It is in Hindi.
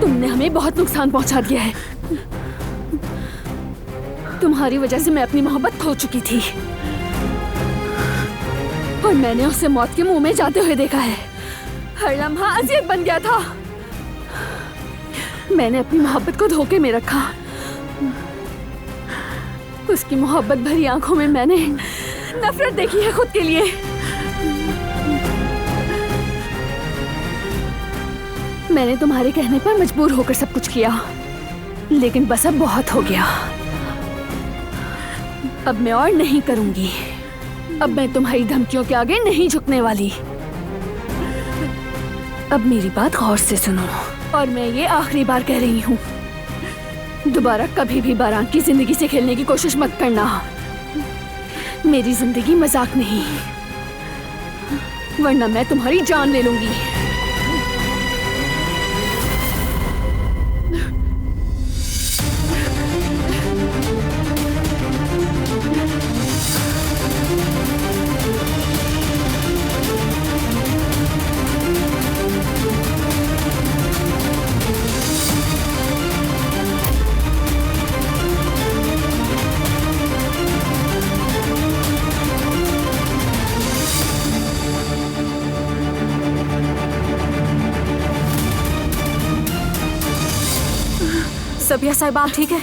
तुमने हमें बहुत नुकसान पहुंचा दिया है। तुम्हारी वजह से मैं अपनी मोहब्बत खो चुकी थी और मैंने उसे मौत के मुंह में जाते हुए देखा है। हर लम्हा अजियत बन गया था। मैंने अपनी मोहब्बत को धोखे में रखा। उसकी मोहब्बत भरी आंखों में मैंने नफरत देखी है खुद के लिए। मैंने तुम्हारे कहने पर मजबूर होकर सब कुछ किया, लेकिन बस अब बहुत हो गया। अब मैं और नहीं करूंगी। अब मैं तुम्हारी धमकियों के आगे नहीं झुकने वाली। अब मेरी बात गौर से सुनो और मैं ये आखिरी बार कह रही हूँ, दोबारा कभी भी बारां की जिंदगी से खेलने की कोशिश मत करना। मेरी जिंदगी मजाक नहीं, वरना मैं तुम्हारी जान ले लूंगी। सबिया साहिबा, आप ठीक है?